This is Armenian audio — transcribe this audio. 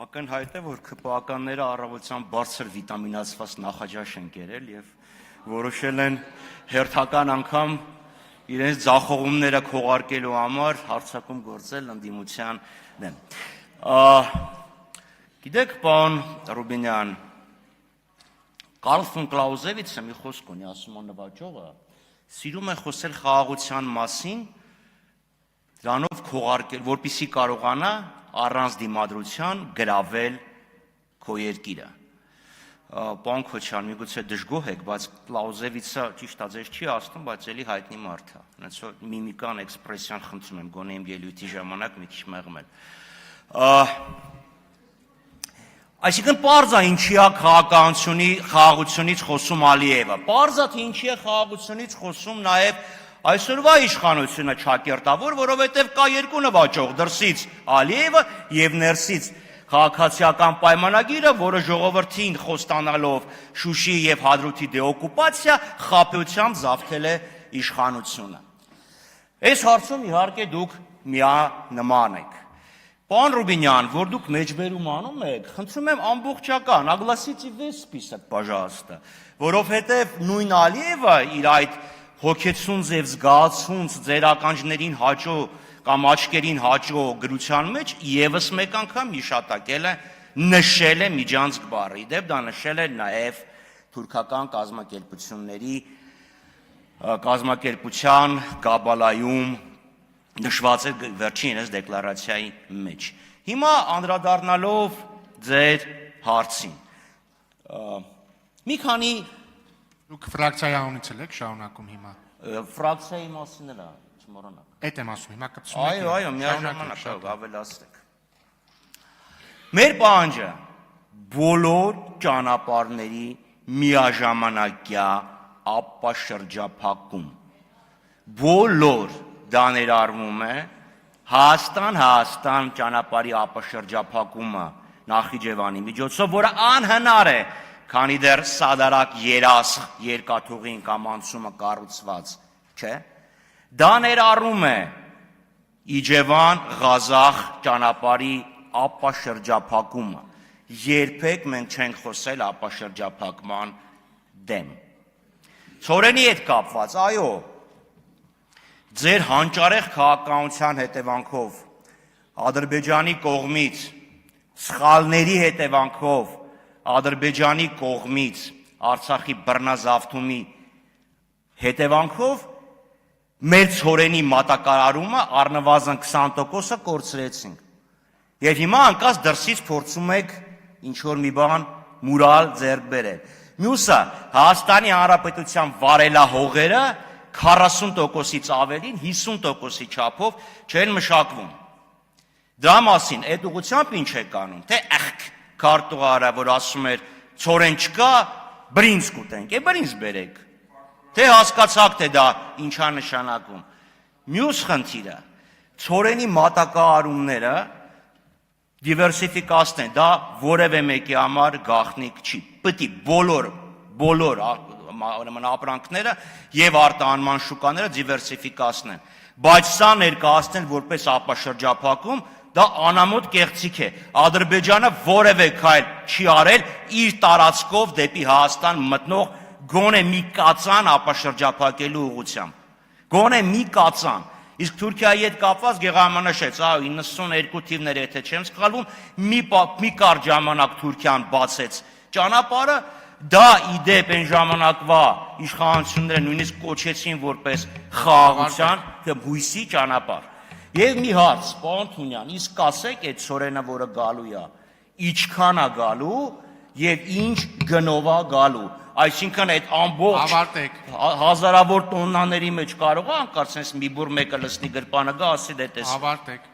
Ակնհայտ է, որ ԿՊԱ-ականները առավոտյան բարձր վիտամինացված նախաճաշ են կերել եւ որոշել են հերթական անգամ իրենց ձախողումները քողարկելու համար հարձակում գործել ընդդիմության դեմ։ Գիտեք, պարոն Ռուբինյան, Կարլ ֆոն Կլաուզևիցը մի խոսք ունի, ասում է նվաճողը, սիրում է խոսել խաղաղության մասին, դրանով քողարկել, որպեսզի կարողանա առանց դիմադրության գրավել քո երկիրը։ Պարոն Քոչարյան, միգուցե դժգոհ եք, բայց Կլաուզևիցը ճիշտ է ձեզ չի ասում, բայց էլի հայտնի մարդ է։ Հենց որ միմիկան, էքսպրեսիան խնդրում եմ, գոնե իմ ելույթի ժամանակ մի քիչ մեղմել։ Այսինքն պարզ է ինչի է խաղաղությունից խոսում Ալիևը։ Պարզ է թե ինչի է խաղաղությունից խոսում նաև այսօրվա իշխանությունը ճակերտավոր, որովհետև կա երկու նվաճող, դրսից Ալիևը եւ ներսից քաղաքացիական պայմանագիրը, որը ժողովրդին խոստանալով Շուշի եւ Հադրութի դեօկուպացիա խաբեությամբ զավթել է իշխանությունը։ Այս հարցում իհարկե դուք միանման եք։ Պարոն Ռուբինյան, որ դուք մեջբերում անում եք, խնդրում եմ ամբողջական, огласите весь список, пожалуйста, որովհետև նույն Ալիևը իր այդ հոգեցունց եւ զգացունց ձեր ականջներին հաճո կամ աչքերին հաճո գրության մեջ եւս մեկ անգամ հիշատակել է, նշել է միջանցք բառը, իդեպ դա նշել է նաեւ թուրքական կազմակերպության Կաբալայում նշված է վերջինս դեկլարացիայի մեջ։ Հիմա անդրադառնալով ձեր հարցին, մի քանի Դուք ֆրակցիայի անունից եք շարունակում հիմա։ ֆրակցիայի մասին էլ չմոռանաք։ Էդ եմ ասում, հիմա կպցնում եք։ Այո, միաժամանակ ավելացրեք։ Մեր պահանջը բոլոր ճանապարհների միաժամանակյա ապաշրջափակում։ Բոլոր դա ներառվում է Հայաստան ճանապարհի ապաշրջափակումը Նախիջևանի միջոցով, որը անհնար է, քանի դեռ սադարակ երասխ երկաթուղին կամ անցումը կառուցված չէ, դա ներառում է Իջևան Ղազախ ճանապարհի ապաշրջափակումը։ Երբեք մենք չենք խոսել ապաշրջափակման դեմ։ Ցորենի հետ կապված, այո, ձեր հանճարեղ քաղաքականության հետևանքով, Ադրբեջանի կողմից, սխալների հետևանքով, Ադրբեջանի կողմից Արցախի բռնազավթումի հետևանքով մեր ցորենի մատակարարումը առնվազն 20%-ը կորցրեցինք։ Եվ հիմա անկած դրսից փորձում եք ինչ-որ մի բան մուրալ ձեռք բերել։ Մյուսը Հայաստանի Հանրապետության վարելահողերը 40%-ից ավելին 50%-ի չափով չեն մշակվում։ Դրա մասին այդ ուղղությամբ ինչ եք անում, թե քարտուղարը, որ ասում էր ցորեն չկա, բրինձ կուտենք, բրինձ բերեք։ Թե հասկացաք, թե դա ինչա նշանակում։ Մյուս խնդիրը, ցորենի մատակարարումները դիվերսիֆիկացնեն, դա որևէ մեկի համար գաղտնիք չի։ Պետք է բոլոր ապրանքները եւ արտահանման շուկաները դիվերսիֆիկացնեն, բայց սա ներկայացնել որպես ապաշրջափակում, դա անամոթ կեղծիք է։ Ադրբեջանը որևէ քայլ չի արել իր տարածքով դեպի Հայաստան մտնող գոնե մի կածան ապաշրջափակելու ուղղությամբ։ Գոնե մի կածան։ Իսկ Թուրքիայի հետ կապված Գեղարմանաշեց, 92 թիվներ, եթե չեմ սխալվում, մի կարճ ժամանակ Թուրքիան բացեց ճանապարհը, դա իդեպ այն ժամանակվա իշխանությունները նույնիսկ կոչեցին որպես խաղաղության հույսի ճանապարհ։ Եվ մի հարց, պարոն Թունյան, իսկ ասեք այդ ցորենը, որը գալու է, ինչքան է գալու եւ ինչ գնով է գալու։ Այսինքն այդ ամբողջ հազարավոր տոննաների մեջ կարող է անկարծես մի բուր մեկը լցնի գրպանը գա, ասի դե տես։ Ավարտեք։